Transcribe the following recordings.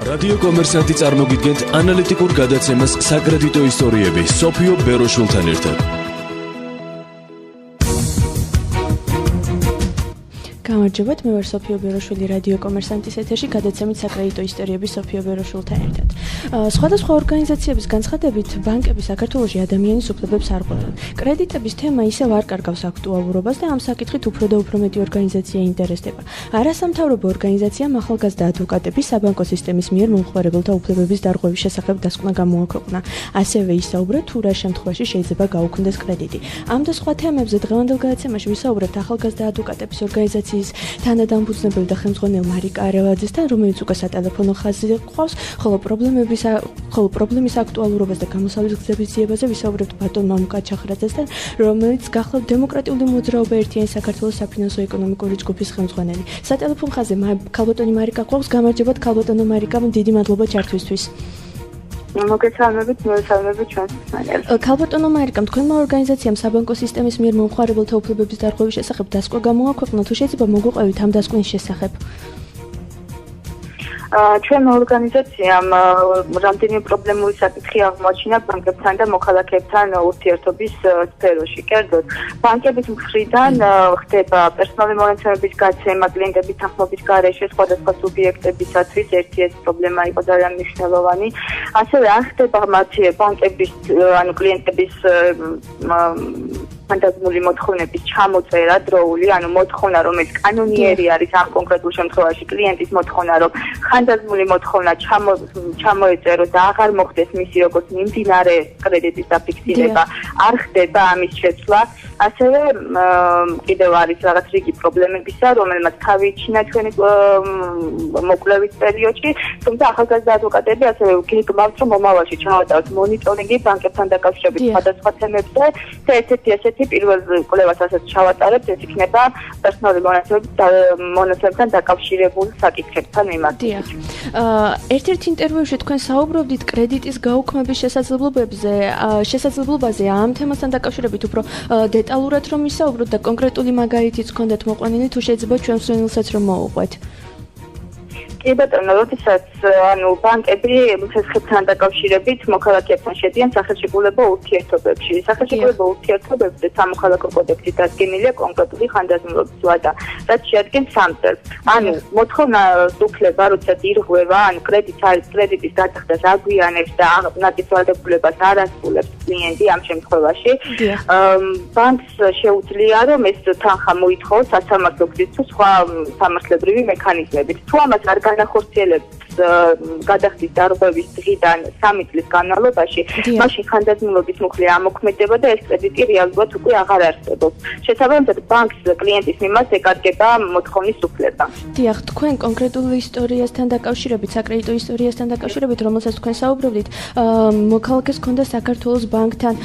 რადიო კომერსანტი წარმოგიდგენთ ანალიტიკურ გადაცემას საკრედიტო ისტორიები სოფიო ბეროშვილთან ერთად. გამარჯობათ, მე ვარ სოფიო ბეროშვილი რადიო კომერსანტის ეთერში გადაცემით საკრედიტო ისტორიები სოფიო ბეროშვილთან ერთად. სხვადასხვა ორგანიზაციების განცხადებით, ბანკები საქართველოში ადამიანის უფლებებს არ ღვევენ. კრედიტების თემა ისევ არ კარგავს აქტუალურობას და ამ საკითხით უფრო და უფრო მეტი ორგანიზაცია ინტერესდება. არასამთავრობო ორგანიზაციამ ახალგაზრდა ადვოკატების საბანკო სისტემის მიერ მომხმარებელთა უფლებების დარღვევის შესახებ დასკვნა გამოაქვეყნა. ასევე ისაუბრა თუ რა შემთხვევაში შეიძლება გაუქმდეს კრედიტი. ამ და სხვა თემებზე დღევანდელ გადაცემაში ვისაუბრებთ ახალგაზრდა ადვოკატების ორგანიზაციის თანადამფუძნებელი და ხელმძღვანელ მარიკა არევაძესთან, რომელიც უკვე სატელეფონო ხაზზე ყავს, ხოლო პრობლემის აქტუალურობას და გამოსავლის გზების ძიებაზე ვისაუბრებთ ბატონ მამუკა ჩახრაძესთან, რომელიც გახლავთ დემოკრატიული მოძრაობა ერთიანი საქართველოს საფინანსო ეკონომიკური ჯგუფის ხელმძღვანელი. სატელეფონო ხაზზე ქალბატონი მარიკა ყავს. გამარჯობათ ქალბატონო მარიკა, დიდი მადლობა ჩართვისთვის. მოგესალმებით ჩვენს ხმალებს. ქალბატონო მარიკა, თქვენმა ორგანიზაციამ საბანკო სისტემის მიერ მომხმარებელთა უფლებების დარღვევის შესახებ დასკვნა გამოაქვეყნა, თუ შეიძლება მოგუყვებით ამ დასკვნის შესახებ? ჩვენმა ორგანიზაციამ რამდენიმე პრობლემური საკითხი აღმოაჩინა ბანკებთან და მოქალაქეებთან ურთიერთობის სფეროში. კერძოდ, ბანკების მხრიდან ხდება პერსონალური მონაცემების გაცემა კლიენტების თანხმობის გარეშე სხვადასხვა სუბიექტებისათვის. ეს პრობლემა იყო ძალიან მნიშვნელოვანი. ასევე არ ხდება მათი ბანკების კლიენტების ფანტაზმული მოთხოვნების ჩამოწერა დროული, მოთხოვნა, რომელიც კანონიერი არის ამ კონკრეტულ შემთხვევაში კლიენტის მოთხოვნა, რომ ფანტაზმული მოთხოვნა ჩამოეწეროს და აღარ მოხდეს მისი როგორც მიმდინარე კრედიტის დაფიქსირება, არ ხდება ამის შეცვლა. ასევე კიდევ არის რაღაც რიგი პრობლემებისა, რომელმაც თავი იჩინა ჩვენი მოკვლევის პერიოდში, თუმცა ახალგაზრდა ადვოკატები ასევე გეგმავთ, რომ მომავალში ჩავატაროთ მონიტორინგი ბანკებთან დაკავშირებით სხვადასხვა თემებზე და ესეთი პირველ კვლევას ასაც ჩავატარებთ, ეს იქნება პერსონალური მონაცემებთან დაკავშირებულ საკითხებთან მიმართებით. ერთ-ერთ ინტერვიუში თქვენ საუბრობდით კრედიტის გაუქმების შესაძლებლობაზე ამ თემასთან დაკავშირებით უფრო დეტალურად რომ ისაუბროთ და კონკრეტული მაგალითიც გქონდათ მოყვანილი, თუ შეიძლება ჩვენს მსმენელსაც რომ მოუყვეთ. კი ბატონო, როდესაც ბანკები ცეცხლთან დაკავშირებით მოქალაქეებთან შედიან სახელმწიფო ურთიერთობებში. სახელმწიფო ურთიერთობებზე სამოქალაქო კოდექსში დადგენილია კონკრეტული ხანდაზმულობის ვადა, რაც შეადგენს 3 წელს. მოთხოვნას უფლება, როდესაც ირღვევა, კრედიტის გადახდას აგვიანებს და ნაკის ვალდებულებას არ ასრულებს კლიენტი ამ შემთხვევაში. ბანკს შეუძლია, რომ ეს თანხა მოითხოვოს სასამართლო გზით თუ სხვა სამართლებრივი მექანიზმებით. თუ ამას არ განახორციელებს გადახდის დარღვევის დღიდან 3 წლის განმავლობაში, მაშინ ხანდაზმულობის მუხლი ამოქმედება და ეს კრედიტი რეალურად უკვე აღარ არსებობს. შესაბამისად, ბანკს კლიენტის მიმართ ეკარგება მოთხოვნის უფლება. დიახ, თქვენ კონკრეტული ისტორიასთან დაკავშირებით, საკრედიტო ისტორიასთან დაკავშირებით, რომელსაც თქვენ საუბრობდით, მოქალაქეს ჰქონდა საქართველოს ბანკთან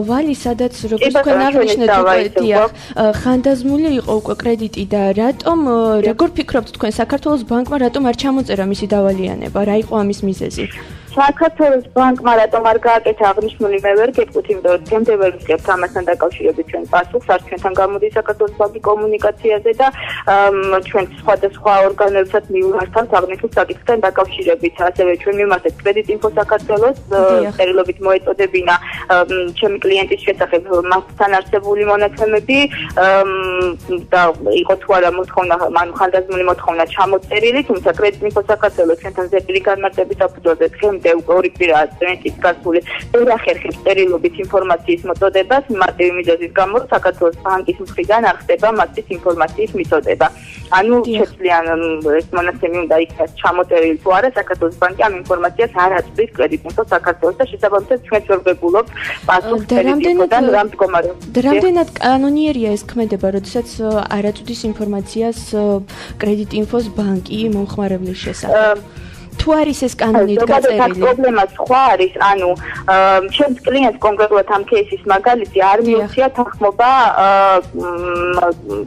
ვალი, სადაც როგორც თქვენ აღნიშნეთ, ხანდაზმული იყო უკვე კრედიტი და როგორ ფიქრობთ თქვენ საქართველოს ბანკმა რატომ არ ჩამოწერა მისი დავალიანება, რა იყო ამის მიზეზი? საქართველოს ბანკმა რატომ არ გააკეთა აღნიშნული მე ვერ გეტყვით, იმიტომ რომ დღემდე ვერ ვსკებთ ამასთან დაკავშირებით ჩვენ პასუხს, არც ჩვენთან გამოდის საქართველოს ბანკი კომუნიკაციაზე და ჩვენ სხვადასხვა ორგანოებსაც მივმართავთ აღნიშნულ საკითხთან დაკავშირებით. ასევე ჩვენ მივმართეთ კრედიტ ინფო საქართველოს, წერილობით მოეწოდებინა ჩემი კლიენტის შესახებ მასთან არსებული მონაცემები და იყო თუ არა მოთხოვნა, ხანდაზმული მოთხოვნა ჩამოწერილი, თუმცა კრედიტ ინფო საქართველოს ჩვენთან ზეპირი განმარტების საფუძველზე დღემდე უკვე 2 კვირაა წვენით გასული ვერ ახერხებს წერილობით ინფორმაციის მოწოდებას, მარტივი მიზეზის გამო საქართველოს ბანკის მხრიდან არ ხდება მათთვის ინფორმაციის მიწოდება. შეცვლიან ეს მონაცემი უნდა იქნას ჩამოწერილი თუ არა, საქართველოს ბანკი ამ ინფორმაციას არ აწვდის კრედიტ ინფო საქართველოს და შესაბამისად ჩვენც ვერ ვგებულობთ პასუხს კრედიტ ინფოდან რა მდგომარეობს. რამდენად კანონიერია ეს ქმედება, როდესაც არ აწვდის ინფორმაციას კრედიტ ინფოს ბანკი მომხმარებლის შესახებ? თუ არის ეს კანონით გაწერილი? პრობლემა სხვა არის, ჩემს კლიენტს კონკრეტულად ამ кейსის მაგალითი არ მიუწია თანხმობა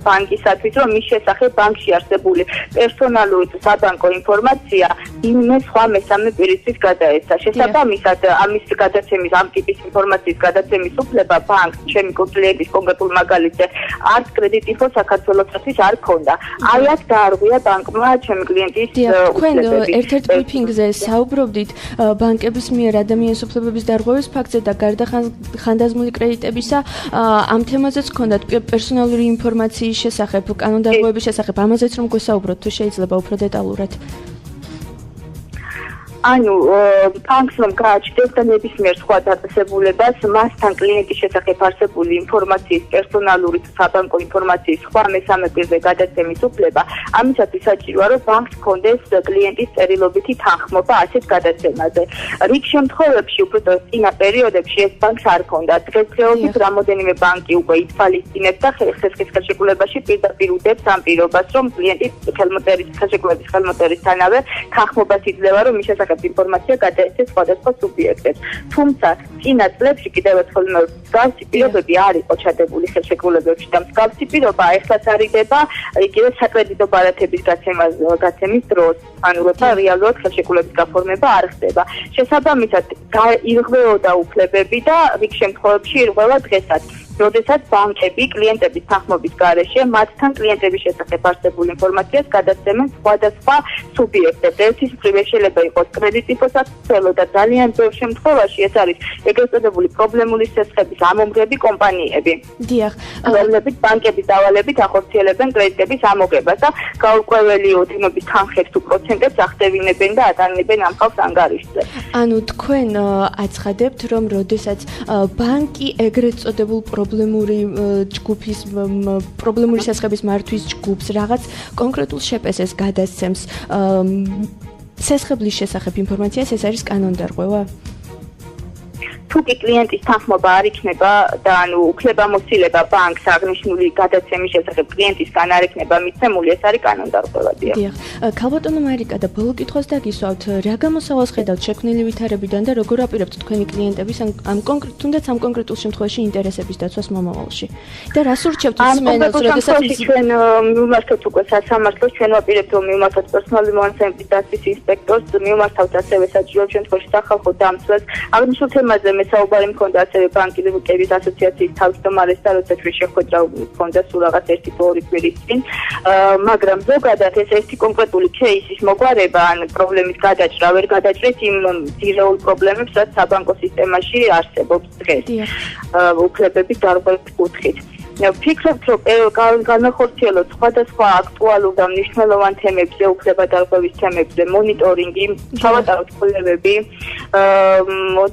ბანკისათვის, რომ მის შესახებ ბანკში არსებული პერსონალური თუ საბანკო ინფორმაცია ვინმე სხვა მესამე პირისთვის გადაეცა. შესაბამისად, ამის გადაცემის, ამ ტიპის ინფორმაციის გადაცემის უფლება ბანკს, ჩემი კლიენტის კონკრეტულ მაგალითზე, არც კრედიტ ინფო საქართველოსთვის არ ქონდა. აი აქ დაარღვია ბანკმა ჩემი კლიენტის უფლებები. ბრიფინგზე საუბრობდით ბანკების მიერ ადამიანის უფლებების დარღვევის ფაქტზე და გარდა ხანდაზმული კრედიტებისა ამ თემაზეც გქონდათ პერსონალური ინფორმაციის შესახებ, კანონდარღვევების შესახებ, ამაზეც რომ გვესაუბროთ თუ შეიძლება უფრო დეტალურად. ანუ ბანკს რომ გააჩნდეს და ნებისმიერ სხვა დაწესებულებას მასთან კლიენტის შესახებ არსებული ინფორმაციის პერსონალური საბანკო ინფორმაციის სხვა მესამე პირზე გადაცემის უფლება ამისათვის საჭიროა რომ ბანკს ჰქონდეს კლიენტის წერილობითი თანხმობა ასეთ გადაცემაზე. რიგ შემთხვევებში უბრალოდ წინა პერიოდებში ეს ბანკს არ ჰქონდა. დღესდღეობით რამოდენიმე ბანკი უკვე ითვალისწინებს და ხერხის ხელშეკრულებაში პირდაპირ უდებს ამ პირობას რომ კლიენტის ხელშეკრულების ხელმოწერისთანავე თანხმობას იძლევა რომ მის შესახებ ინფორმაცია გადაეცეს სხვადასხვა სუბიექტებს. თუმცა წინა წლებში კიდევ ერთხელ მსგავსი პირობები არ იყო ჩადებული ხელშეკრულებებში და მსგავსი პირობა ეხლაც არიდება იგივე საკრედიტო ბარათების გაცემის დროს. ანუ როცა რეალურად ხელშეკრულების გაფორმება არ ხდება. შესაბამისად ირღვეოდა უფლებები და რიგ შემთხვევებში ირღვევა დღესაც. როდესაც ბანკები კლიენტების თანხმობის გარეშე მათთან კლიენტების შესახებ არსებულ ინფორმაციას გადაცემენ სხვადასხვა სუბიექტებს. ერთის მხრივ შეიძლება იყოს კრედიტიფოსაცელო და ძალიან ბევრ შემთხვევაში ეს არის ეგრეთ წოდებული პრობლემული სესხების ამომღები კომპანიები. დიახ, რომლებიც ბანკების დავალებით ახორციელებენ კრედიტების ამოღებას და გაურკვეველი ოდენობის თანხებს თუ პროცენტებს ახდევინებენ და ატანებენ ამ ხალხს ანგარიშზე. ანუ თქვენ აცხადებთ რომ როდესაც ბანკი ეგრეთ წოდებულ პრობლემური ჯგუფის პრობლემური სესხების მართვის ჯგუფს რაღაც კონკრეტულ შეპესეს გადასცემს სესხებლის შესახებ ინფორმაციას, ეს არის კანონდარღვევა? თუ კი კლიენტის თანხმობა არ იქნება და ანუ უფლებამოსილება ბანკს აღნიშნული გადაცემის შესახებ კლიენტისგან არ იქნება მიცემული, ეს არის კანონდარღვევა. დიახ. ქალბატონო მარიკა და ბოლო კითხვას დაგისვავთ, რა გამოსავალს ხედავთ შექმნილი ვითარებიდან და როგორ აპირებთ თქვენი კლიენტების თუნდაც ამ კონკრეტულ შემთხვევაში ინტერესების დაცვას მომავალში? და რას ურჩევთ მსმენელს, როდესაც ჩვენ მივმართოთ უკვე სასამართლოს, ჩვენ ვაპირებთ რომ მივმართოთ პერსონალური მონაცემების დაცვის ინსპექტორს, მივმართავთ ასევე საჭირო შემთხვევაში სახალხო დამცველს. აღნიშნულ თემაზე საუბარი მქონდა ასევე ბანკების ასოციაციის თავმჯდომარეს და როცა ჩვენ შეხვედრა მქონდა სულ რაღაც 1-2 კვირის წინ, მაგრამ ზოგადად ეს ერთი კონკრეტული кейსის მოგვარება ან პრობლემის გადაჭრა ვერ გადაჭრეს იმ ძირეულ პრობლემებს, რაც საბანკო სისტემაში არსებობს დღეს. უფლებების დარღვევის კუთხით. ვფიქრობთ, რომ განახორციელოთ სხვადასხვა აქტუალურ და მნიშვნელოვან თემებზე, უფლება დარღვევის თემებზე, მონიტორინგი, ჩავატაროთ კვლევები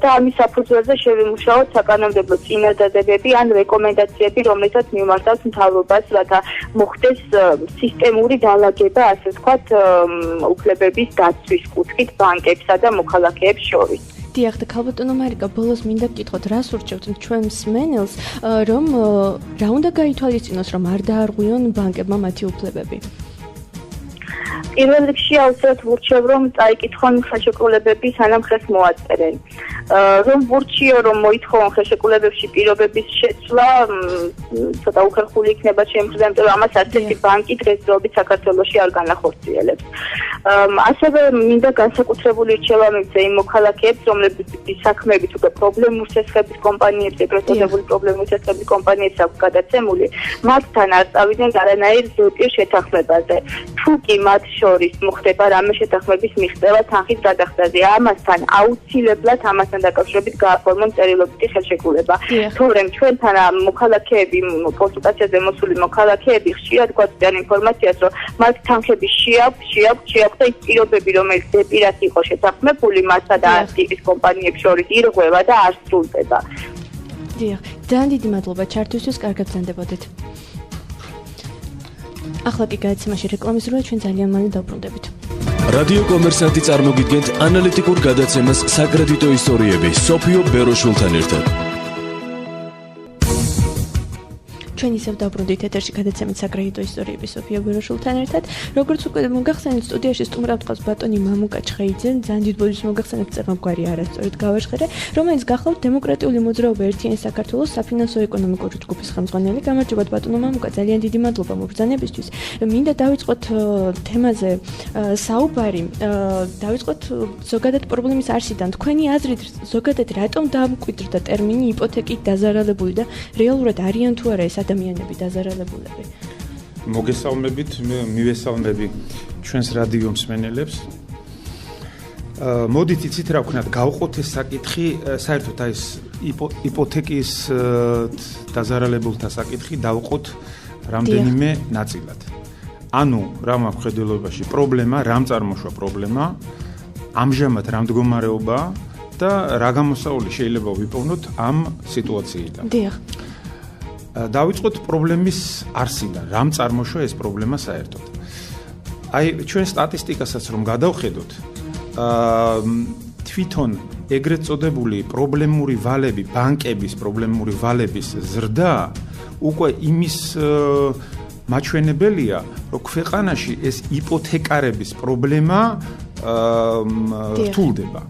და ამის საფუძველზე შევიმუშაოთ საკანონმდებლო წინადადებები ან რეკომენდაციები, რომლებსაც მიმართავს მთავრობას, რათა მოხდეს სისტემური დალაგება, ასე ვთქვათ, უფლებების დაცვის კუთხით ბანკებსა და მოქალაქეებს შორის. დიახ, და ქალბატონო მარიკა, ბოლოს მინდა გკითხოთ, რას ურჩევთ ჩვენ მსმენელს, რომ რა უნდა გაითვალისწინოს, რომ არ დაარღვიონ ბანკებმა მათი უფლებები? პირველ რიგში აუცილებლად ვურჩევ, რომ წაიკითხონ ხელშეკრულებები, სანამ ხელს მოაწერენ. რომ ვურჩიო, რომ მოითხოვონ ხელშეკრულებებში პირობების შეცვლა, ცოტა უხერხული იქნება ჩემს მხრიდან, იმიტომ რომ ამას არც ერთი ბანკი დღესდღეობით საქართველოში არ განახორციელებს. ასევე მინდა განსაკუთრებული რჩევა მივცე იმ მოქალაქეებს, რომლებიც საქმეებით უკვე პრობლემურ სესხების კომპანიებს, ეგრეთ წოდებული პრობლემურ სესხების კომპანიებს აქვს გადაცემული, მათთან არ წავიდნენ არანაირ ზეპირ შეთანხმებაზე. თუ კი მათ შორის მოხდება რამე შეთანხმების მიღწევა თანხის გადახდაზე, ამასთან აუცილებლად ამასთან დაკავშირებით გააფორმონ წერილობითი ხელშეკრულება. თორემ ჩვენთან მოქალაქეები, კონსულტაციაზე მოსული მოქალაქეები ხშირად გვაწვდიან ინფორმაციას, რომ მათ თანხები შეაქვთ და ის პირობები, რომელიც ზეპირად იყო შეთანხმებული, მათსა და ტიპის კომპანიებს შორის ირღვევა და არ სრულდება. დიახ, ძალიან დიდი მადლობა ჩართვისთვის, კარგად გრძანდებოდეთ. ახლა კი გადაცემაში რეკლამის დროა, ჩვენ ძალიან მალე დავბრუნდებით. რადიო კომერსანტი წარმოგიდგენთ ანალიტიკურ გადაცემას საკრედიტო ისტორიები სოფიო ბეროშულთან ერთად. ჩვენ ისევ დავბრუნდით ეთერში გადაცემით საკრედიტო ისტორიები სოფიო ბეროშულთან ერთად. როგორც უკვე მოგახსენეთ, სტუდიაში სტუმრად ყავს ბატონი მამუკა ჩხეიძე, ძალიან დიდ ბოდიშს მოგახსენეთ წარმომგვარი არასწორად გავაჟღერე, რომელიც გახლავთ დემოკრატიული მოძრაობა ერთიანი საქართველოს საფინანსო-ეკონომიკური ჯგუფის ხელმძღვანელი. გამარჯობათ ბატონო მამუკა, ძალიან დიდი მადლობა მობრძანებისთვის. მინდა დავიწყოთ თემაზე საუბარი, დავიწყოთ ზოგადად პრობლემის არსიდან. თქვენი აზრით, ზოგადად რატომ დამკვიდრდა ტერმინი იპოთეკით დაზარალებული და რეალურად არიან თუ არა ეს ადამიანები დაზარალებულები? მოგესალმებით, მივესალმები ჩვენს რადიო მსმენელებს. მოდით იცით რა ვქნათ, გავყოთ ეს საკითხი, საერთოდ აი ეს იპოთეკის დაზარალებულთა საკითხი დავყოთ რამდენიმე ნაწილად. ანუ რა მაქვს ხედველობაში პრობლემა, რამ წარმოშვა პრობლემა, ამჟამად რა მდგომარეობაა და რა გამოსავალი შეიძლება ვიპოვნოთ ამ სიტუაციიდან. დიახ. დავიწყოთ პრობლემის არსიდან, რამ წარმოშვა ეს პრობლემა საერთოდ. აი ჩვენ სტატისტიკასაც რომ გადავხედოთ, თვითონ ეგრეთ წოდებული პრობლემური ვალები, ბანკების პრობლემური ვალების ზრდა უკვე იმის მაჩვენებელია, რომ ქვეყანაში ეს იპოთეკარების პრობლემა რთულდება.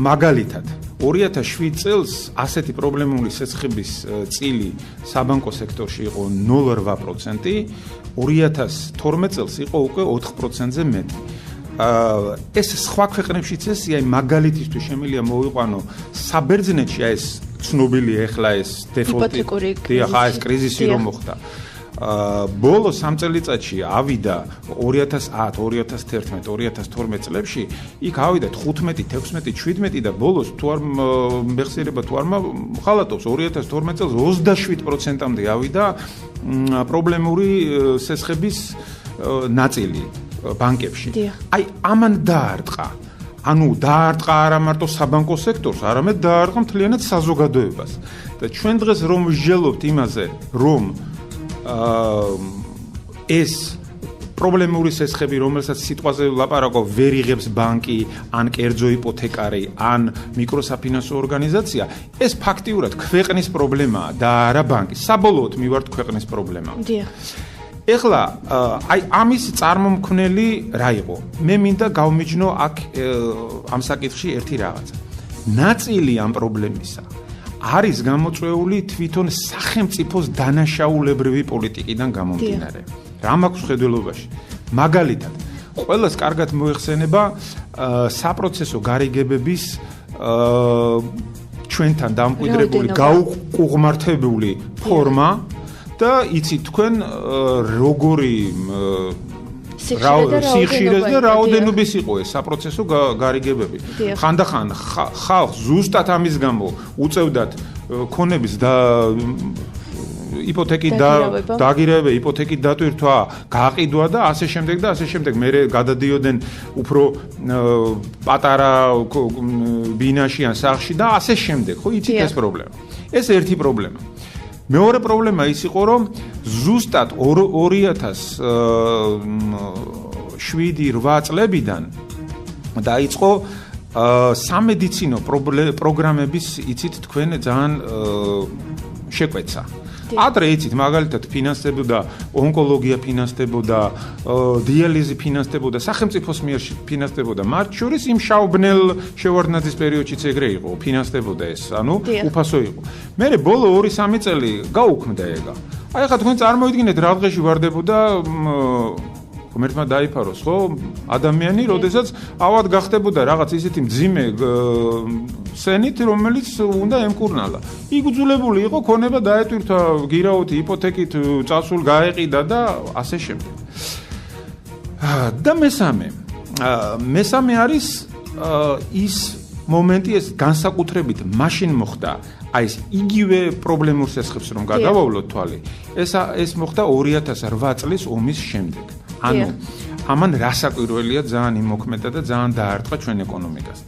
მაგალითად 2007 წელს ასეთი პრობლემური სესხების წილი საბანკო სექტორში იყო 0.8%, 2012 წელს იყო უკვე 4%-ზე მეტი. ეს სხვა ქვეყნებშიც ესია, მაგალითისთვის შემიძლია მოვიყვანო საბერძნეთში ეს ცნობილი ახლა ეს დეფოლტი, ეს კრიზისი რომ მოხდა. ბოლო 3 წელიწადში ავიდა 2010, 2011, 2012 წლებში, იქ ავიდა 15, 16, 17 და ბოლოს თუ არ მეხსიერება თუ არ ხალატობს 2012 წელს 27%-მდე ავიდა პრობლემური სესხების ნაწილი ბანკებში. აი ამან დაარტყა. ანუ დაარტყა არა მარტო საბანკო სექტორს, არამედ დაარტყა მთლიანად საზოგადოებას. და ჩვენ დღეს რომ ვსჯელობთ იმაზე, რომ ეს პრობლემური სესხები, რომელსაც სიტყვაზე ვლაპარაკობ, ვერ იღებს ბანკი, ან კერძო იპოთეკარი, ან მიკროსაფინანსო ორგანიზაცია, ეს ფაქტიურად ქვეყნის პრობლემაა და არა ბანკის. საბოლოოდ მივართ ქვეყნის პრობლემა. დიახ. ეხლა აი ამის წარმომქმნელი რა იყო? მე მინდა გავმიჯნო აქ ამ საკითხში ერთი რაღაცა. ნაწილი ამ პრობლემისა არის გამოწვეული თვითონ სახელმწიფოს დანაშაულებრივი პოლიტიკიდან გამომდინარე. რა მაქვს ხედველობაში? მაგალითად, ყველას კარგად მოეხსენება საპროცესო გარიგებების ჩვენთან დამკვიდრებული გაუყუღმართებული ფორმა და იცით თქვენ როგორი სიხშირეს და რაოდენობის იყო ეს საპროცესო გარიგებები. ხანდახან ხალხს ზუსტად ამის გამო უწევდათ ქონების და იპოთეკით დაგირებება, იპოთეკით დატვირთვა, გაყიდვა და ასე შემდეგ და ასე შემდეგ. მე გადადიოდნენ უფრო პატარა ბინაში ან სახლში და ასე შემდეგ. ხო, იცით ეს პრობლემა. ეს ერთი პრობლემა. მეორე პრობლემა ის იყო, რომ ზუსტად 2007-8 წლებიდან დაიწყო სამედიცინო პროგრამების იცით თქვენ ძალიან შეკვეცა. ადრე იცით მაგალითად ფინანსდებოდა ონკოლოგია, ფინანსდებოდა დიალიზი, ფინანსდებოდა სახელმწიფოს მიერ ფინანსდებოდა, მათ შორის იმ შაუბნელ შევარდნაძის პერიოდშიც ეგრე იყო, ფინანსდებოდა ეს, ანუ უფასო იყო. მერე ბოლო 2-3 წელი გაუქმდა ეგა. აი ხა თქვენ წარმოიდგინეთ რა დღეში ვარდებოდა ღმერთმა დაიფაროს, ხო? ადამიანი, როდესაც ავად გახდებოდა რაღაც ისეთი მძიმე სენით, რომელიც უნდა ემკურნალა. იგუძულებული იყო, ქონება დაეტვირთვა, გირაოთი, იპოთეკით წასულ გაეყიდა და ასე შემდეგ. და მესამე არის ის მომენტი, ეს განსაკუთრებით მაშინ მოხდა, აი ეს იგივე პრობლემურ სესხებს რომ გადავავლოთ თვალი, ეს მოხდა 2008 წლის ომის შემდეგ. ანუ ამან რასაკვირველია ძალიან იმოქმედა და ძალიან დაარტყა ჩვენ ეკონომიკას.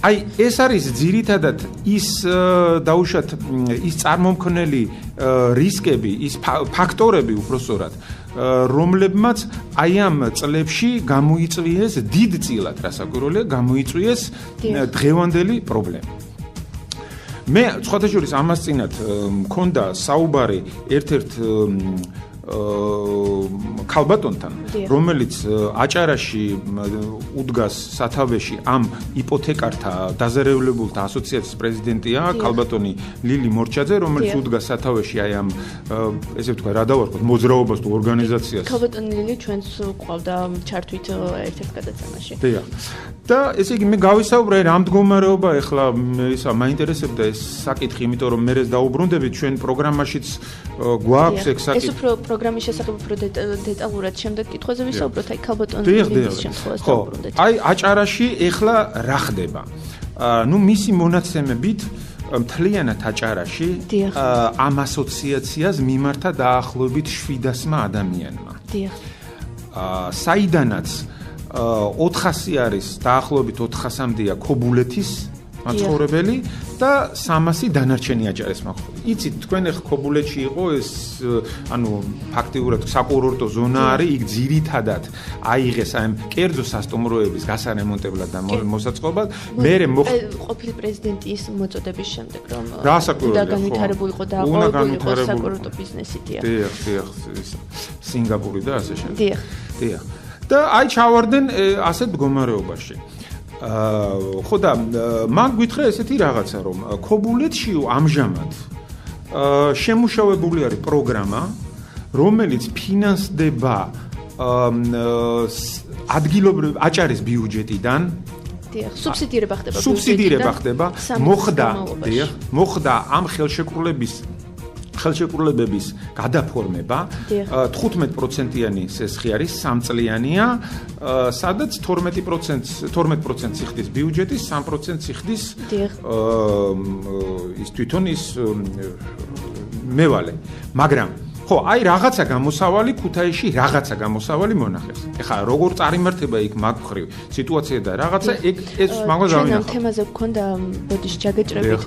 აი ეს არის ძირითადად ის დაუშვათ ის წარმომქმნელი რისკები, ის ფაქტორები უпроსორად, რომლებმაც აი ამ წლებში გამოიწვიეს დიდწილად, რასაკვირველია, გამოიწვიეს დღევანდელი პრობლემა. მე სხვათაშორის ამას წინათ მქონდა საუბარი ერთ-ერთ ქალბატონთან, რომელიც აჭარაში უდგას სათავეში ამ იპოთეკართა დაზარალებულთა ასოციაციის პრეზიდენტია, ქალბატონი ლილი მორჩაძე, რომელიც უდგას სათავეში აი ამ ესე ვთქვა, რა დავარქოთ, მოძრაობას თუ ორგანიზაციას. ქალბატონი ლილი ჩვენს ყავდა ჩართვით ერთ-ერთ გადაცემაში. დიახ. და ესე იგი მე გავისაუბრე რა მდგომარეობა ეხლა ისა მაინტერესებდა ეს საკითხი, იმიტომ რომ მე ეს დაუბრუნდებით ჩვენ პროგრამაშიც გვაქვს ეს საკითხი. ეს უფრო პროგრამის შესახებ უფრო დეტალურად შემდეგ კითხვაზე ვისაუბროთ, აი ქალბატონის შემთხვევას დავუბრუნდეთ. აი აჭარაში ეხლა რა ხდება? ნუ მისი მონაცემებით მთლიანად აჭარაში ამ ასოციაციას მიმართა დაახლოებით 700 ადამიანმა. დიახ. საიდანაც 400 არის დაახლოებით 400-მდეა ქობულეთის მაცხოვრებელი და 300 დანარჩენი აჭარის მაცხოვრებელი. იცით, თქვენ ახ ქობულეთში იყო ეს ანუ ფაქტიურად საკურორტო ზონა არის, იქ ძირითადად აიღეს აი კერძო სასტუმროების გასარემონტებლად და მოსაწყობად. მე ყოფილი პრეზიდენტის მოწოდების შემდეგ რომ უნდა განვითარებულიყო და აყოლებულიყო საკურორტო ბიზნესი. დიახ, სინგაპური და ასე შემდეგ. დიახ. და აი ჩავარდნენ ასეთ მდგომარეობაში. ხო და მან გითხრა ესეთი რაღაცა რომ ქობულეთში ამჟამად შემუშავებული არის პროგრამა რომელიც ფინანსდება ადგილობრივ აჭარის ბიუჯეტიდან დიახ სუბსიდირება ხდება სუბსიდირება ხდება მოხდა ამ ხელშეკრულებების გადაფორმება 15%-იანი სესხი არის 3 წლიანია სადაც 12% იხდის ბიუჯეტის 3% იხდის ის თვითონ ის მევალე მაგრამ ხო აი რაღაცა გამოსავალი ქუთაისში რაღაცა გამოსავალი მონახეს ეხლა როგორ წარიმართება იქ მაგხრივ სიტუაცია და რაღაცა ეს მაგას გავინახავ ჩვენ თემაზე გქონდა ბოდიში ჯაგეჭრებით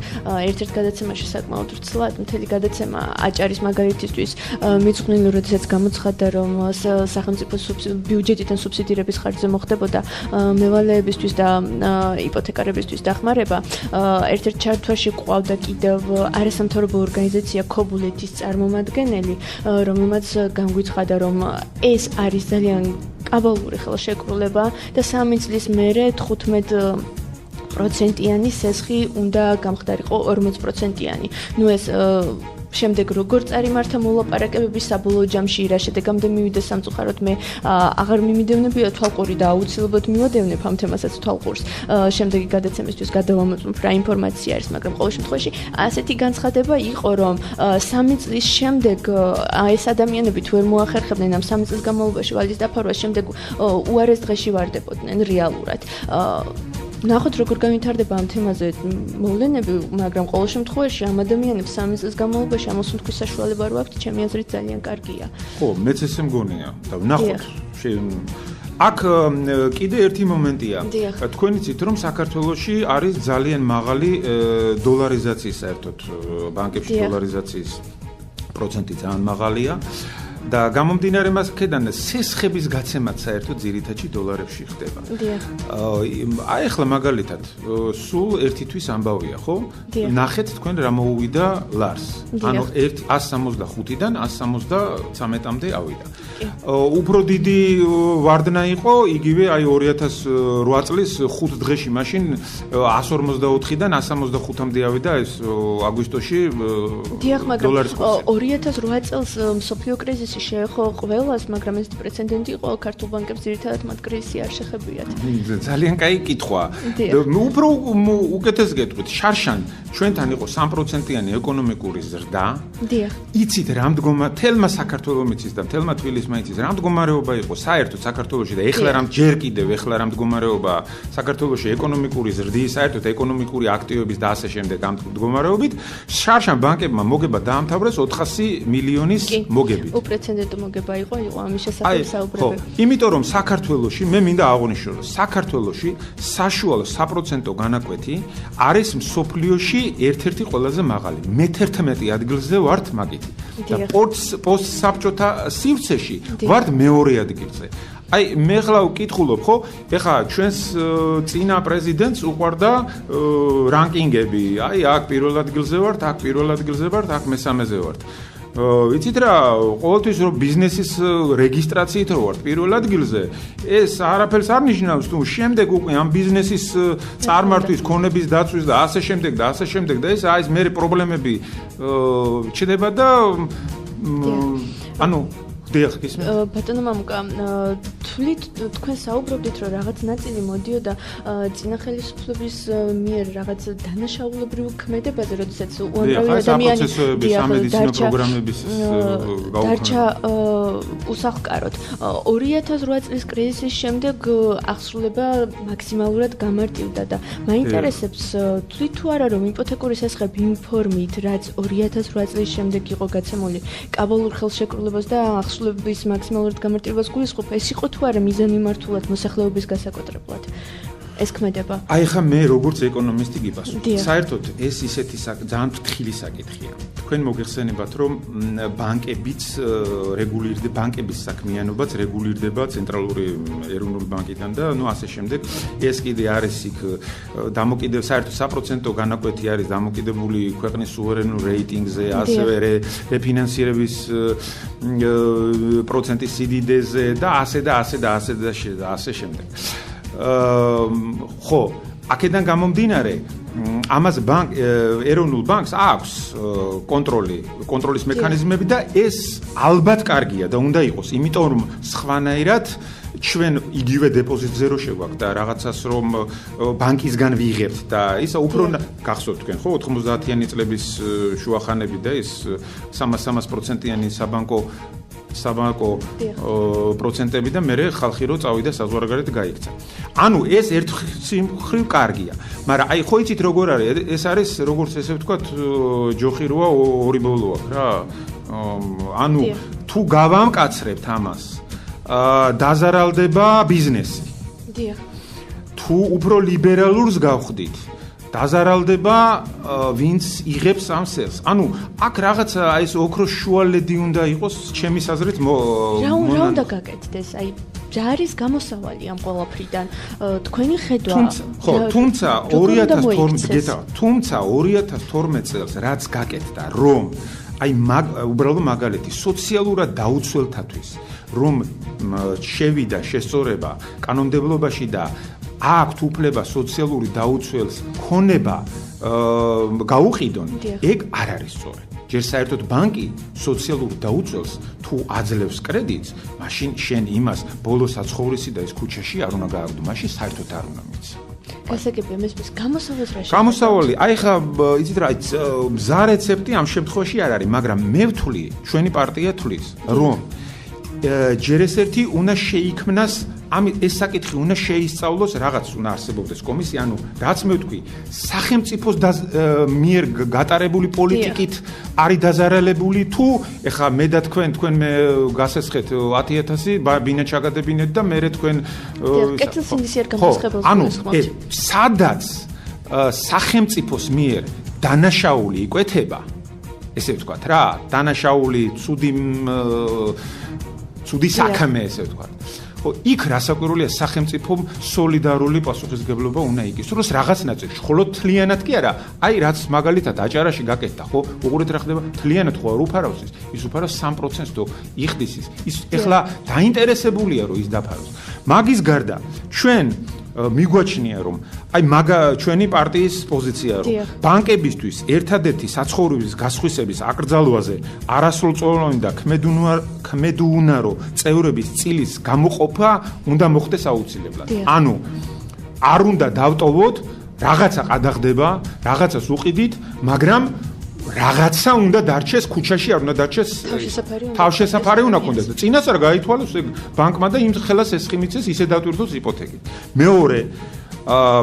ერთ-ერთ გადაცემაში საკმაოდ ვრცლად მთელი გადაცემა აჭარის მაგალითისთვის მიძღვნილი როდესაც გამოცხადდა რომ სახელმწიფო ბიუჯეტიდან სუბსიდირების ხარჯზე მოხდებოდა მევალეებისთვის და იპოთეკარებისთვის დახმარება ერთ-ერთ ჩართვაში ყავდა კიდევ არასამთავრობო ორგანიზაცია ქობულეთის წარმომადგენელი რომელმაც განგვიცხადა რომ ეს არის ძალიან კაბალური ხელშეკრულება და 3 წლის მერე 15%-იანი სესხი უნდა გამხდარიყო 40%-იანი. ნუ ეს შემდეგ როგორ წარიმართა მოლაპარაკებები საბოლოო ჯამში რა შედეგამდე მივიდა სამწუხაროდ მე აღარ მიმიდევნებია თვალყური და აუცილებლად მივადევნებ ამ თემასაც თვალყურს შემდეგი გადაცემისთვის გადავამოწმებ რა ინფორმაცია არის მაგრამ ყოველ შემთხვევაში ასეთი განცხადება იყო რომ 3 წლის შემდეგ ეს ადამიანები თუ ვერ მოახერხებდნენ ამ 3 წლის განმავლობაში ვალის დაფარვას შემდეგ უარეს დღეში ვარდებოდნენ რეალურად ნახოთ როგორ განვითარდება ამ თემაზე მოვლენები, მაგრამ ყოველ შემთხვევაში ამ ადამიანებს 3 წლის განმავლობაში ამოსუნთქვის საშუალება რო აქვთ, ჩემი აზრით ძალიან კარგია. ხო, მეც ესე მგონია. და ნახოთ. აქ კიდე ერთი მომენტია. თქვენ იცით რომ საქართველოში არის ძალიან მაღალი დოლარიზაციის საერთოდ ბანკებში დოლარიზაციის პროცენტი ძალიან მაღალია. და გამომდინარე მასკედან სესხების გაცემაც საერთოდ ძირითადში დოლარებში ხდება. აი ახლა მაგალითად სულ ერთი თვის ამბავია, ხო? ნახეთ თქვენ რა მოუვიდა ლარს. ანუ 165-დან 173-მდე ავიდა. უფრო დიდი ვარდნა იყო, იგივე აი 2008 წლის 5 დღეში მაშინ 154-დან 165-მდე ავიდა ეს აგვისტოში დოლარის კურსი. 2008 წელს მსოფლიო კრიზისი შეეხო ყველას, მაგრამ ეს პრეცედენტი იყო ქართულ ბანკებს ძირითადად მათ კრიზისი არ შეხებიათ. ძალიან კაი კითხვა. უფრო უკეთეს გეტყვით, შარშან ჩვენთან იყო 3%-იანი ეკონომიკური ზრდა. დიახ. იცით რა მდგომა თელმა საქართველოს მიცის და თელმა თბილისს მაიცის რა მდგომარეობა იყო საერთოდ საქართველოში და ეხლა რა ჯერ კიდევ ეხლა რა მდგომარეობა საქართველოში ეკონომიკური ზრდის, საერთოდ ეკონომიკური აქტივების და ასე შემდეგ ამ მდგომარეობით შარშან ბანკებმა მოგება დაამთავრეს 400 მილიონის მოგებით. უპრეცედენტო მოგება იყო ამის შესახებ საუბრები. ხო, იმიტომ რომ საქართველოში მე მინდა აღნიშნო რომ საქართველოში საშუალო საპროცენტო განაკვეთი არის მსოფლიოში ერთ-ერთი ყველაზე მაღალი. მე-11 ადგილზე ვართ მაგით. და პოსტსაბჭოთა სივრცეში ვართ მეორე ადგილზე. აი მე ხლა ვკითხულობ ხო? ეხლა ჩვენს წინა პრეზიდენტს უყვარდა რანკინგები. აი აქ პირველ ადგილზე ვართ, აქ პირველ ადგილზე ვართ, აქ მესამეზე ვართ. იცით რა, ყოველთვის რომ ბიზნესის რეგისტრაციით რო ვარ პირველ ადგილზე, ეს არაფერს არ ნიშნავს, თუ შემდეგ უკვე ამ ბიზნესის წარმართვის, ქონების დაცვის და ასე შემდეგ და ასე შემდეგ და ეს აი მე პრობლემები ჩდება და ანუ დიახ, ისმენთ. ბატონო მამუკა, თვლით თქვენ საუბრობდით, რომ რაღაც ნაწილი მოდიოდა წინა ხელისუფლების მიერ რაღაც დანაშაულებრივ ქმედებაზე, როდესაც უამრავი ადამიანი სამედიცინო პროგრამების დარჩა უსახლკაროდ. 2008 წლის კრიზისის შემდეგ აღსრულება მაქსიმალურად გამარტივდა და მაინტერესებს თვლით თუ არა რომ იპოთეკური სასხები იმ ფორმით, რაც 2008 წლის შემდეგ იყო გაცემული კაბალურ ხელშეკრულებას და აღსრულების მაქსიმალურად გამარტივებას გულისხმობ, ეს იყო თუ არა მიზანმიმართულად მოსახლეობის გასაკოტრებლად? ეს ქმედება. აი ხა მე როგორც ეკონომისტი გიპასუხებ. საერთოდ ეს ისეთი ძალიან ფრთხილი საკითხია. თქვენ მოგეხსენებათ რომ ბანკების საქმიანობაც რეგულირდება ცენტრალური ეროვნული ბანკიდან და ასე შემდეგ. ეს კიდე არის იქ საერთოდ საპროცენტო განაკვეთი არის დამოკიდებული ქვეყნის სუვერენულ რეიტინგზე, ასევე რეფინანსირების პროცენტის სიდიდეზე და ასე შემდეგ. ხო, აქედან გამომდინარე, ამას ეროვნულ ბანკს აქვს კონტროლის მექანიზმები და ეს ალბათ კარგია და უნდა იყოს, იმიტომ რომ სხვანაირად ჩვენ იგივე დეპოზიტზე რო შეგვაქვს და რაღაცას რომ ბანკისგან ვიღებთ და ისა უფრო გახსოვთ თქვენ ხო 90-იანი წლების შუახანები და ეს 300%-იანი საბანკო პროცენტები და მე ხალხი რო წავიდა საზღვარგარეთ გაიქცა. ანუ ეს ერთ მხრივ კარგია, მაგრამ აი ხო იცით როგორ არის? ეს არის როგორც ესე ვთქვათ, ჯოხი როა ორი ბოლო აქვს რა. ანუ თუ გავამკაცრებთ ამას, დაზარალდება ბიზნესი. დიახ. თუ უფრო ლიბერალურს გავხდით, დაზარალდება ვინც იღებს ამ სელს. ანუ აქ რაღაცა აი ეს ოქროს შუალედი უნდა იყოს, ჩემის აზრით რა უნდა გაკეთდეს? აი რა არის გამოსავალი ამ ყველაფრიდან? თქვენი ხედვა. თუმცა 2012 წელს რაც გაკეთდა, რომ აი უბრალოდ მაგალითი სოციალურად დაუცველთათვის, რომ შევიდა შესწორება კანონმდებლობაში და აქვთ უფლება სოციალური დაუცველს ქონება გაუყიდონ, ეგ არ არის სწორი. ჯერ საერთოდ ბანკი სოციალურ დაუცველს თუ აძლევს კრედიტს, მაშინ შენ იმას ბოლო საცხოვრისი და ეს ქუჩაში არ უნდა გააგდო, მაშინ საერთოდ არ უნდა მიცი. გასაგებია მესმის გამოსავალს რა შეიძლება? გამოსავალი, აი ხა იცით რა, მზა რეცეპტი ამ შემთხვევაში არ არის, მაგრამ მე ვთვლი, ჩვენი პარტია თვლის, რომ ჯერ ეს ერთი უნდა შეიქმნას ეს საკითხი უნდა შეისწავლოს, რაღაც უნდა არსებობდეს კომისია, ანუ რაც მე ვთქვი, სახელმწიფოს მიერ გატარებული პოლიტიკით არის დაზარალებული თუ ეხა მე და თქვენ მე გასესხეთ 10,000 ბინა ჩაგადებინეთ და მე თქვენ კეთილსინდისიერ გამოსხებელს ანუ სადაც სახელმწიფოს მიერ დანაშაული იკვეთება, ესე ვთქვათ რა, დანაშაული ცუდი საქმე, ესე ვთქვათ. იქ რასაკვირველია სახელმწიფომ სოლიდარული პასუხისმგებლობა უნდა იგოს. როს რაღაც ნაწილში, ხოლო თლიანად კი არა. აი რაც მაგალითად აჭარაში გაკეთდა, ხო? უყურეთ რა ხდება, თლიანად ხო არ უფარავს ის უფარავს 3%-ს თუ იხდის ის. ეხლა დაინტერესებულია რომ ის დაფაროს. მაგის გარდა ჩვენ მიგვაჩნია რომ აი ჩვენი პარტიის პოზიცია რომ ბანკებისთვის ერთადერთი საცხოვრების გასხვისების აკრძალვაზე არასრულწლოვანი და ქმედუნარო წევრების წილის გამოყოფა უნდა მოხდეს აუცილებლად. ანუ არ უნდა დავტოვოთ, რაღაცა ყადაღდება, რაღაცას უყიდით, მაგრამ რაღაცა უნდა დარჩეს ქუჩაში, არ უნდა დარჩეს თავშესაფარი უნდა კონდეს. წინასწარ გაითვალოს ბანკმა და იმ ხელას ესხი მიცეს, ისე დატვირთოს იპოთეკით. მეორე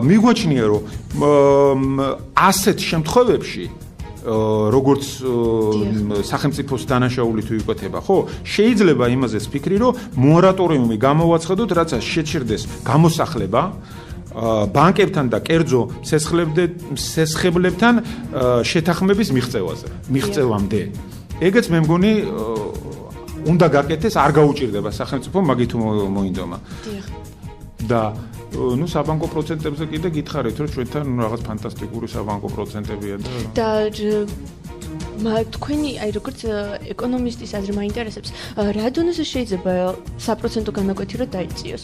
მიგვაჩნია რომ ასეთ შემთხვევებში როგორც სახელმწიფოს დანაშაული თუ იკვეთება, ხო, შეიძლება იმაზეც ფიქრი, რომ მორატორიუმი გამოვაცხადოთ, რაცა შეჩერდეს გამოსახლება ბანკებთან და კერძო სესხებლებთან შეთანხმების მიღწევამდე. ეგეც მე მგონი უნდა გაკეთდეს, არ გაუჭირდება სახელმწიფომ მაგით მოინდომა. და ну საბანკო პროცენტებზე კიდე გითხარით რომ ჩვენთან რაღაც ფანტასტიკური საბანკო პროცენტებია და თქვენი აი როგორც ეკონომისტის აზრი მაინტერესებს, რა დონეზე შეიძლება 3% განაკვეთი რომ დაიწიოს?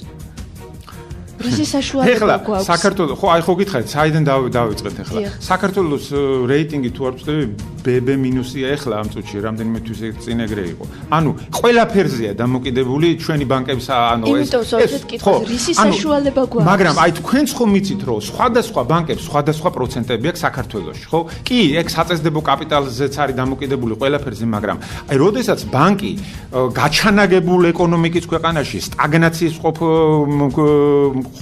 რისი საშუალება გვაქვს? საქართველოს ხო აი ხო გითხარით, საიდან დავიწყეთ ახლა. საქართველოს რეიტინგი თუ არ ვწდები BB-ია ახლა ამ წუთში, რამდენიმე თვის წინ ეგრე იყო. ანუ ყველაფერზეა დამოკიდებული ჩვენი ბანკების ანუ ეს. იმიტომ სწორედ კითხავს, რისი საშუალება გვაქვს? მაგრამ აი თქვენც ხომ მიცით, რომ სხვადასხვა ბანკებს სხვადასხვა პროცენტები აქვს საქართველოში, ხო? კი, ეგ საწესდებო კაპიტალზეც არის დამოკიდებული ყველაფერზე, მაგრამ აი როდესაც ბანკი გაჩანაგებულ ეკონომიკის ქვეყანაში სტაგნაციის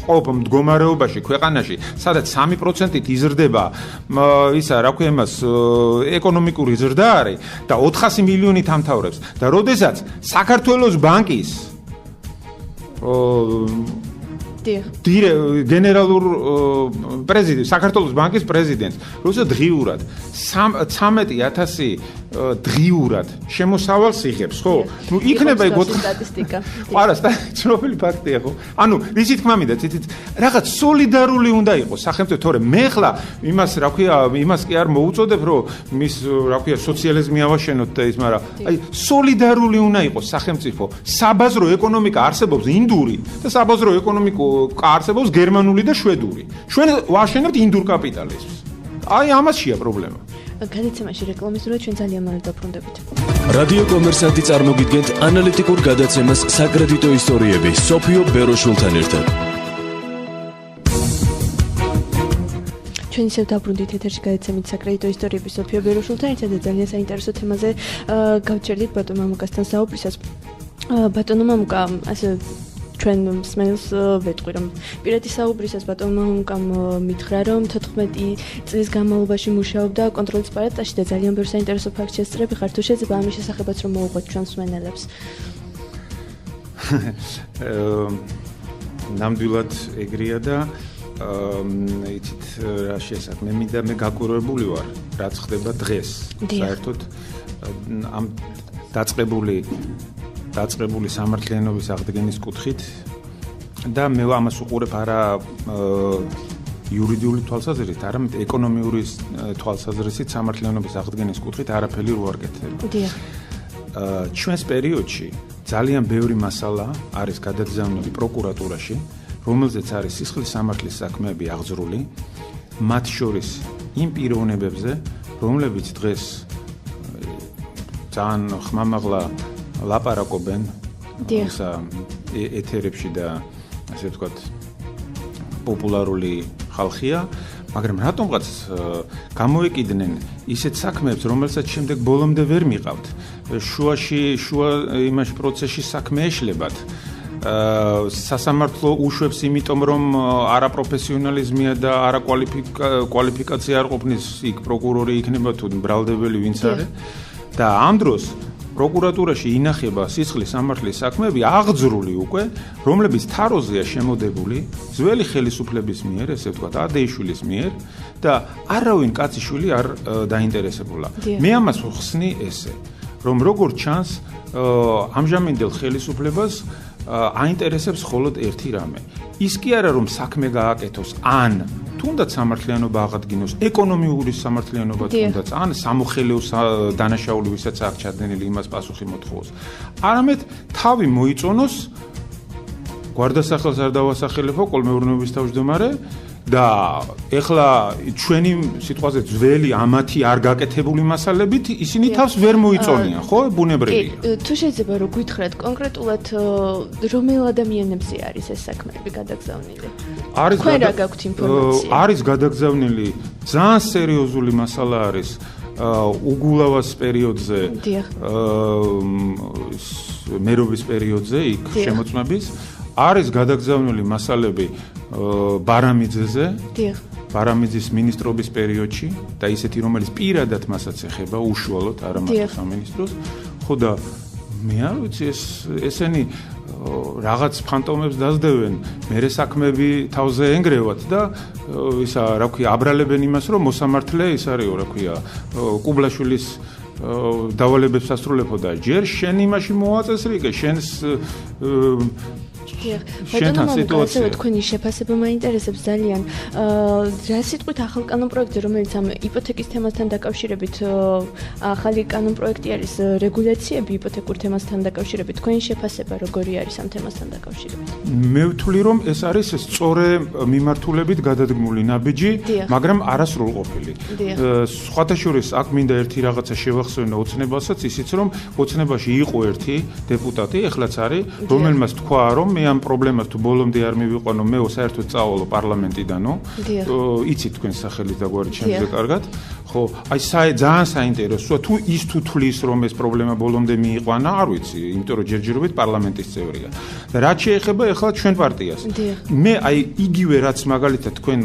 ყოფ მდგომარეობაში ქვეყანაში, სადაც 3%-ით იზრდება ისა, რა ქვია იმას, ეკონომიკური ზრდა არის და 400 მილიონით ამთავრებს და როდესაც საქართველოს ბანკის გენერალურ პრეზიდენტ საქართველოს ბანკის პრეზიდენტს როდესაც დღიურად 13000 დღიურად შემოსავალს იღებს, ხო? ნუ იქნება ეგ 4 სტატისტიკა. არა, ცნობილი ფაქტია, ხო? ანუ რისი თქმა მინდა, ცით რაღაც სოლიდარული უნდა იყოს სახელმწიფო, თორემ მე ხლა იმას, რა ქვია, იმას კი არ მოუწოდებ, რომ მის, რა ქვია, სოციალიზმი ავაშენოთ და ის, მაგრამ აი სოლიდარული უნდა იყოს სახელმწიფო. საბაზრო ეკონომიკა არსებობს ინდური და საბაზრო ეკონომიკა არსებობს გერმანული და შვედური. ჩვენ ვაშენებთ ინდურ კაპიტალიზმს. აი ამაშია პრობლემა. გადაცემაში რეკლამისურად ჩვენ ძალიან მალე დაბრუნდებით. რადიო კომერსანტი წარმოგიდგენთ ანალიტიკურ გადაცემას საკრედიტო ისტორიები სოფიო ბეროშულთან ერთად. ჩვენ ისევ დაბრუნდით ეთერში გადაცემით საკრედიტო ისტორიები სოფიო ბეროშულთან ერთად და ძალიან საინტერესო თემაზე გავჩერდით ბატონ მამუკასთან საუბრისას. ბატონო მამუკა, ასე ჩვენ მსმენელს ვეტყვი, რომ პირადი საუბრისას ბატონ მამუკამ მითხრა, რომ 14 წლის განმავლობაში მუშაობდა კონტროლის პალატაში და ძალიან ბევრ საინტერესო ფაქტს შესწრები ხარ. თუ შეიძლება ამის შესახებაც რომ მოუყვეთ ჩვენს მსმენელებს. ნამდვილად ეგრეა და იცით რა შესაძლოა. მე მინდა მე გაკვირვებული ვარ, რაც ხდება დღეს. საერთოდ ამ დაწყებული სამართლიანობის აღდგენის კუთხით და მე ამას უყურებ არა იურიდიული თვალსაზრისით, არამედ ეკონომიური თვალსაზრისით სამართლიანობის აღდგენის კუთხით არაფერი რო არ გეთება. ჩვენს პერიოდში ძალიან ბევრი მასალა არის გადაგზავნილი პროკურატურაში, რომელზეც არის სისხლის სამართლის საქმეები აღძრული, მათ შორის იმ პიროვნებებზე, რომლებიც დღეს ძალიან ხმამაღლა ლაპარაკობენ ისა ეთერებში და ასე ვთქვათ პოპულარული ხალხია, მაგრამ რატომღაც გამოეკიდნენ ისეთ საქმეებს, რომელსაც შემდეგ ბოლომდე ვერ მიყავთ. შუა იმაში პროცესში საქმე ეშლებათ. სასამართლო უშვებს იმიტომ, რომ არაპროფესიონალიზმია და არაკვალიფიკაცია არ ყოფნის იქ პროკურორი იქნება თუ ბრალდებელი ვინც არის და ამ დროს პროკურატურაში ინახება სისხლის სამართლის საქმეები აღძრული უკვე, რომლებიც თაროზეა შემოდებული ძველი ხელისუფლების მიერ, ესე ვთქვათ, ადეიშვილის მიერ და არავინ კაციშვილი არ დაინტერესებულა. მე ამას ვხსნი ესე, რომ როგორ ჩანს ამჟამინდელ ხელისუფლებას აინტერესებს მხოლოდ ერთი რამე. ის კი არა რომ საქმე გააკეთოს ან თუნდაც სამართლიანობა აღადგინოს, ეკონომიური სამართლიანობა თუნდაც ან სამოხელეო დანაშაული ვისაც აქვს ჩადენილი იმას პასუხი მოთხოვოს. არამედ თავი მოიწონოს გვარდასახელს არ დავასახელებო კოლმეურნეობის თავმჯდომარე და ეხლა ჩვენი სიტყვაზე ძველი ამათი არ გაკეთებული მასალებით ისინი თავს ვერ მოიწონიან, ხო? ბუნებრივია. თუ შეიძლება რომ გითხრათ კონკრეტულად რომელ ადამიანებზე არის ეს საქმეები გადაგზავნილი? თქვენ რა გაქვთ ინფორმაცია? არის გადაგზავნილი ძალიან სერიოზული მასალა არის უგულავას პერიოდზე, მერობის პერიოდზე, იქ შემოწმების. არის გადაგზავნილი მასალები ბარამიძეზე, ბარამიძის მინისტრობის პერიოდში და ისეთი, რომელიც პირადად მასაც ეხება უშუალოდ, არა მარტო სამინისტროს. ხო და მე არ ვიცი ესენი რაღაც ფანტომებს დაძდევენ, მერე საქმეები თავზე ენგრევათ და ისა, რა ქვია, აბრალებენ იმას, რომ მოსამართლე ის არისო, რა ქვია, კუბლაშვილის დავალებებს ასრულებოდა. ჯერ შენ იმაში მოაწესრიგე, შენს შენთან სიტუაცია თქვენი შეფასება მაინტერესებს ძალიან. რა სიტყვით ახალ კანონპროექტზე, რომელიც ამ იპოთეკის თემასთან დაკავშირებით ახალი კანონპროექტი არის, რეგულაციები იპოთეკურ თემასთან დაკავშირებით, თქვენი შეფასება როგორი არის ამ თემასთან დაკავშირებით? მე ვთვლი, რომ ეს არის სწორი მიმართულებით გადადგმული ნაბიჯი, მაგრამ არასრულყოფილი. სხვათა შორის აქ მინდა ერთი რაღაცა შევახსენო ოცნებასაც, ისიც რომ ოცნებაში იყო ერთი დეპუტატი, ეხლაც არის, რომელმაც თქვა, რომ მე ამ პრობლემას თუ ბოლომდე არ მივიყვანო, მე საერთოდ წავალო პარლამენტიდანო. იცით თქვენ სახელით და გვარით შემიძლია კარგად. ხო, აი ძალიან საინტერესოა, თუ ის თუ თulis რომ ეს პრობლემა ბოლომდე მიიყვანა, არ ვიცი, იმიტომ რომ ჯერჯერობით პარლამენტის წევრია. და რაც შეეხება ეხლა ჩვენ პარტიას. მე აი იგივე რაც მაგალითად თქვენ